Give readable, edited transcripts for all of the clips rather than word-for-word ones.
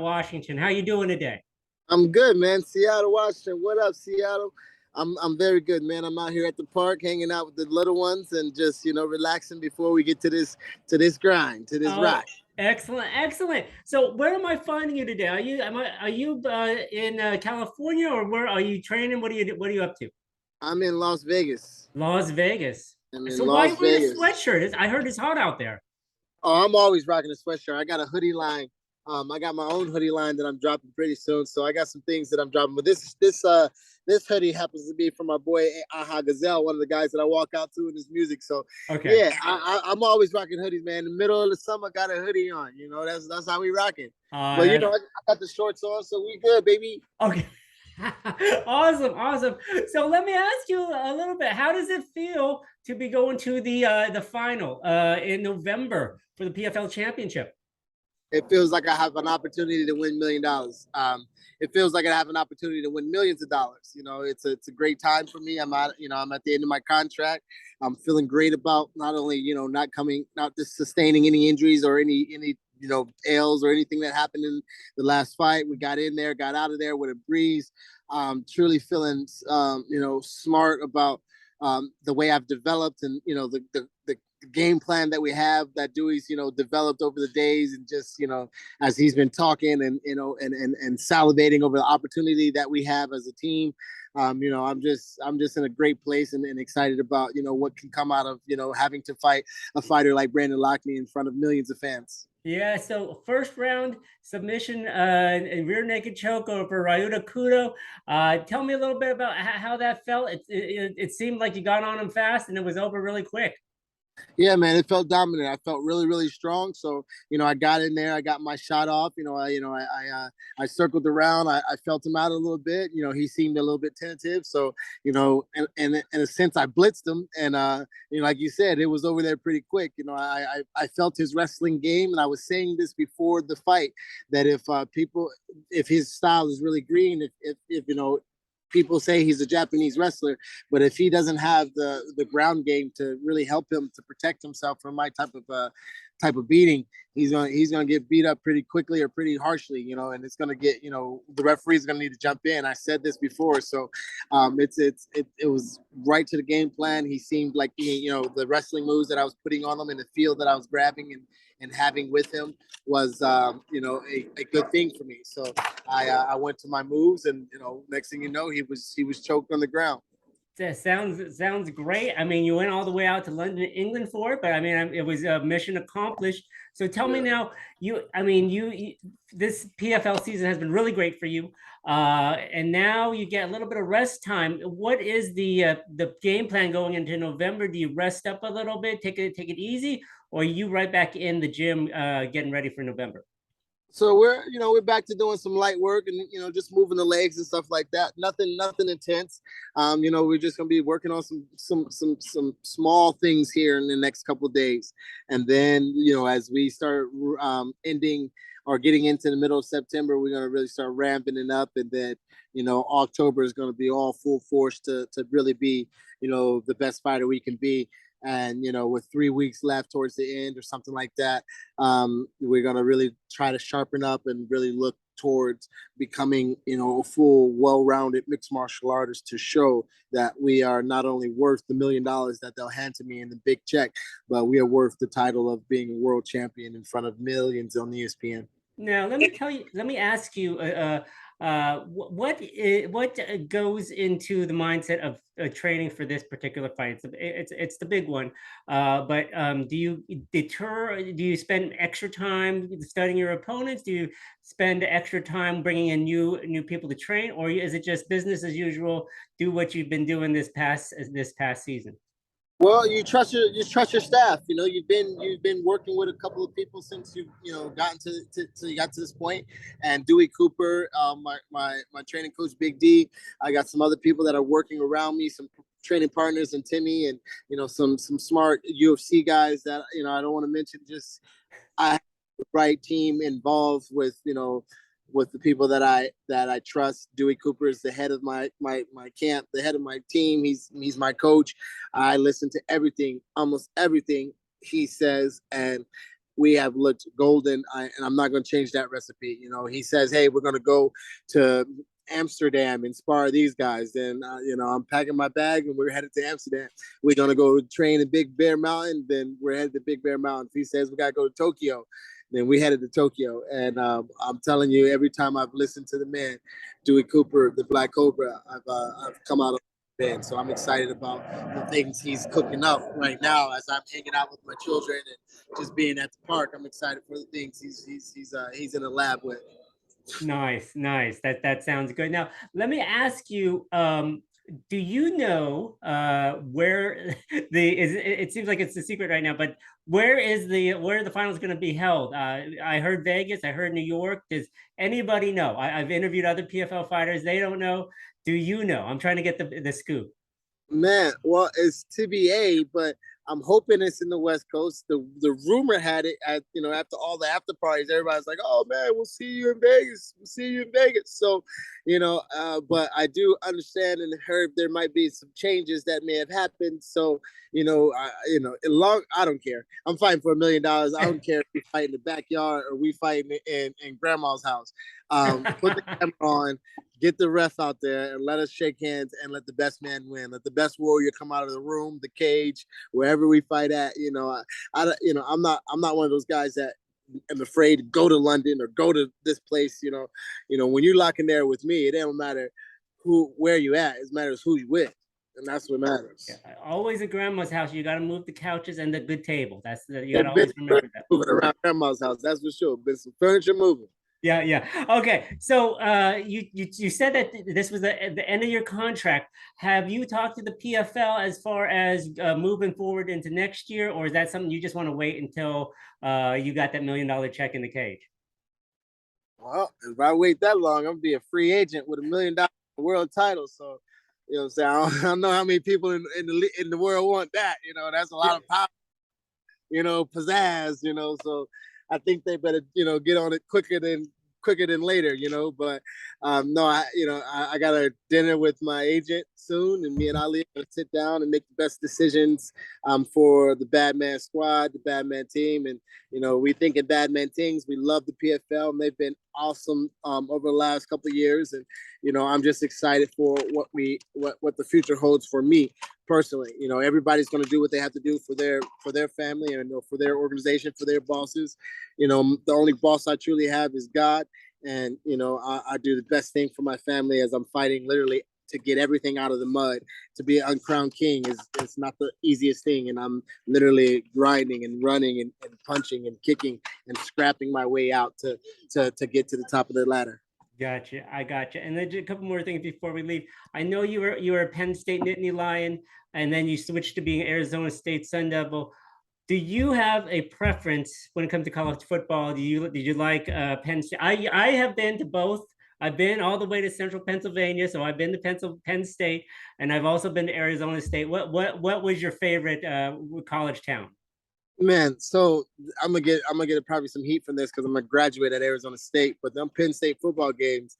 Washington. How you doing today? I'm good, man. Seattle, Washington. What up, Seattle? I'm very good, man. I'm out here at the park hanging out with the little ones and just, relaxing before we get to this grind, to this Oh, rock. excellent, excellent. So, where am I finding you today? Are you in California, or where are you training? What are you up to? I'm in Las Vegas. Las Vegas. I'm in So, why are you Las wearing a Vegas. sweatshirt? I heard it's hot out there. Oh, I'm always rocking a sweatshirt. I got a hoodie line. I got my own hoodie line that I'm dropping pretty soon. So I got some things that I'm dropping. But this hoodie happens to be from my boy Aha Gazelle, one of the guys that I walk out to in his music. So Okay. yeah, I'm always rocking hoodies, man. In the middle of the summer, got a hoodie on. That's how we rock it. But That's I got the shorts on, so we good, baby. okay. Awesome, awesome. So let me ask you a little bit. How does it feel to be going to the final in November for the PFL Championship? It feels like I have an opportunity to win $1 million. It feels like I have an opportunity to win millions of dollars. It's a great time for me. I'm at the end of my contract. I'm feeling great about not only not just sustaining any injuries or any ails or anything that happened in the last fight. We got in there, got out of there with a breeze. Truly feeling smart about the way I've developed and the game plan that we have that Dewey's developed over the days, and just as he's been talking and and salivating over the opportunity that we have as a team. I'm just in a great place and excited about what can come out of having to fight a fighter like Brandon Lockney in front of millions of fans. Yeah, so first round submission and rear naked choke over Ryuta Kudo. Tell me a little bit about how that felt. It seemed like you got on him fast and it was over really quick. Yeah, man, it felt dominant. I felt really, really strong. So, I got in there. I got my shot off. I circled around. I felt him out a little bit. He seemed a little bit tentative. So, and in a sense, I blitzed him, and like you said, it was over there pretty quick. I felt his wrestling game, and I was saying this before the fight that if his style is really green, if people say he's a Japanese wrestler, but if he doesn't have the ground game to really help him to protect himself from my type of beating, he's gonna get beat up pretty quickly or pretty harshly, and it's gonna get the referee's gonna need to jump in. I said this before, so it was right to the game plan. He seemed like the wrestling moves that I was putting on him and the feel that I was grabbing and having with him was a good thing for me. So I went to my moves, and next thing you know, he was choked on the ground. That sounds great. I mean, you went all the way out to London, England for it, but I mean, it was a mission accomplished. So tell me Yeah. now, this PFL season has been really great for you, and now you get a little bit of rest time. What is the game plan going into November? Do you rest up a little bit, take it easy, or are you right back in the gym getting ready for November? So we're back to doing some light work and just moving the legs and stuff like that. Nothing intense. We're just gonna be working on some small things here in the next couple of days, and then as we start ending or getting into the middle of September, we're gonna really start ramping it up, and then October is gonna be all full force to really be the best fighter we can be. And with 3 weeks left towards the end or something like that, we're gonna really try to sharpen up and really look towards becoming a full, well-rounded mixed martial artist, to show that we are not only worth the $1 million that they'll hand to me in the big check, but we are worth the title of being a world champion in front of millions on ESPN. Now, let me ask you, what goes into the mindset of training for this particular fight? It's the big one, but do you spend extra time studying your opponents? Do you spend extra time bringing in new people to train, or is it just business as usual? Do what you've been doing this past season? Well, you trust your staff. You've been working with a couple of people since you've gotten to you got to this point. And Dewey Cooper, my training coach, Big D. I got some other people that are working around me, some training partners, and Timmy, and some smart UFC guys that I don't want to mention. Just I have the right team involved with the people that I trust. Dewey Cooper is the head of my camp, the head of my team. He's my coach. I listen to everything, almost everything he says, and we have looked golden, and I'm not going to change that recipe. You know, he says, hey, we're going to go to Amsterdam and spar these guys. Then, you know, I'm packing my bag and we're headed to Amsterdam. We're going to go train in Big Bear Mountain. Then we're headed to Big Bear Mountain. If he says we got to go to Tokyo, then we headed to Tokyo. And I'm telling you, every time I've listened to the man, Dewey Cooper, the Black Cobra, I've come out of bed. So I'm excited about the things he's cooking up right now as I'm hanging out with my children and just being at the park. I'm excited for the things he's in the lab with. Nice, nice. That sounds good. Now, let me ask you, do you know where it seems like it's a secret right now, but where are the finals going to be held? I heard Vegas, I heard New York. Does anybody know? I've interviewed other PFL fighters, they don't know. Do you know? I'm trying to get the scoop. Man, well, it's TBA, but I'm hoping it's in the West Coast. The rumor had it at, you know, after all the after parties, everybody's like, "Oh man, we'll see you in Vegas. We'll see you in Vegas." So, you know, but I do understand and heard there might be some changes that may have happened. So, I don't care. I'm fighting for $1 million. I don't care if we fight in the backyard or we fight in grandma's house. Put the camera on, get the ref out there, and let us shake hands and let the best man win. Let the best warrior come out of the room, the cage, wherever we fight at. You know, I'm not one of those guys that am afraid to go to London or go to this place. When you're locking there with me, it don't matter where you at. It matters who you with. And that's what matters. Yeah, always at grandma's house, you got to move the couches and the good table. You got to Been always remember that. moving around grandma's house, that's for sure. Been some furniture moving. Yeah, yeah. Okay. So you said that this was the end of your contract. Have you talked to the PFL as far as moving forward into next year, or is that something you just want to wait until you got that $1 million check in the cage? Well, if I wait that long, I'm gonna be a free agent with $1 million world title. So, you know what I'm saying? I don't know how many people in the world want that. You know, that's a lot of power. You know, pizzazz. You know, so I think they better, get on it quicker than later, but no, I got a dinner with my agent soon, and me and Ali are going to sit down and make the best decisions for the Badman squad, the Badman team. And we think in Badman things. We love the PFL, and they've been awesome over the last couple of years. And I'm just excited for what the future holds for me personally. Everybody's going to do what they have to do for their family and for their organization, for their bosses. The only boss I truly have is God. And, I do the best thing for my family as I'm fighting literally to get everything out of the mud. To be an uncrowned king is not the easiest thing. And I'm literally grinding and running and punching and kicking and scrapping my way out to get to the top of the ladder. Gotcha. I gotcha. And then just a couple more things before we leave. I know you were a Penn State Nittany Lion, and then you switched to being Arizona State Sun Devil. Do you have a preference when it comes to college football? Did you like Penn State? I have been to both. I've been all the way to Central Pennsylvania, so I've been to Penn State, and I've also been to Arizona State. What was your favorite college town? Man, so I'm gonna get probably some heat from this because I'm a graduate at Arizona State, but them Penn State football games,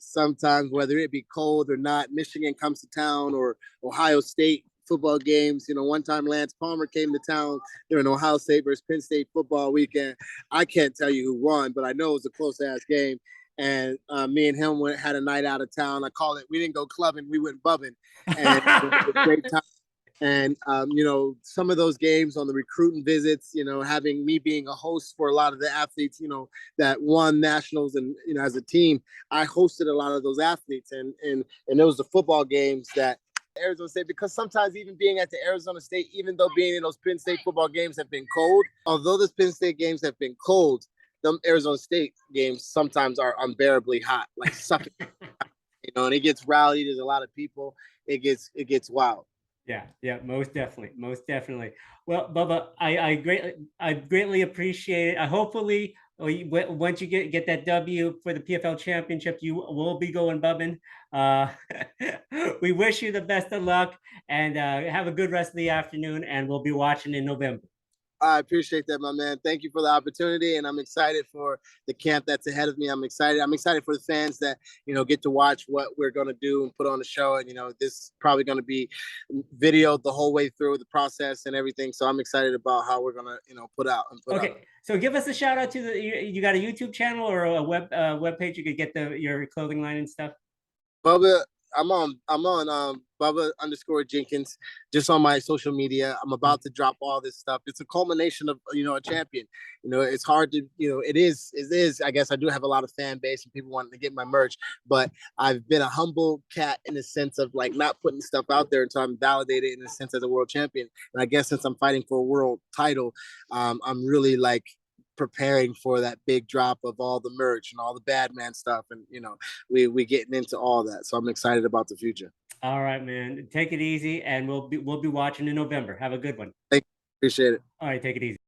sometimes whether it be cold or not, Michigan comes to town, or Ohio State football games. One time Lance Palmer came to town during Ohio State versus Penn State football weekend. I can't tell you who won, but I know it was a close ass game. And me and him had a night out of town. I call it. We didn't go clubbing, we went bubbing, and it was a great time. And some of those games on the recruiting visits, having me being a host for a lot of the athletes, that won nationals, and as a team, I hosted a lot of those athletes, and it was the football games that Arizona State, because sometimes even being at the Arizona State, even though being in those Penn State football games have been cold, although those Penn State games have been cold, them Arizona State games sometimes are unbearably hot, like suffocating. And it gets rowdy. There's a lot of people. It gets wild. Yeah, most definitely. Well, Bubba, I greatly appreciate it. Hopefully, once you get that W for the PFL Championship, you will be going bubbing. We wish you the best of luck, and have a good rest of the afternoon, and we'll be watching in November. I appreciate that, my man. Thank you for the opportunity, and I'm excited for the camp that's ahead of me. I'm excited. I'm excited for the fans that get to watch what we're gonna do and put on the show. And this is probably gonna be videoed the whole way through the process and everything. So I'm excited about how we're gonna put out and put out. Okay, so give us a shout out to you got a YouTube channel or a web page you could get your clothing line and stuff? Bubba, I'm on Bubba _Jenkins just on my social media. I'm about to drop all this stuff. It's a culmination of a champion. It's hard to it is. I guess I do have a lot of fan base and people wanting to get my merch, but I've been a humble cat in the sense of like not putting stuff out there until I'm validated in a sense as a world champion. And I guess since I'm fighting for a world title, I'm really like preparing for that big drop of all the merch and all the bad man stuff, and we getting into all that. So I'm excited about the future. All right, man. Take it easy, and we'll be watching in November. Have a good one. Thank you. Appreciate it. All right, take it easy.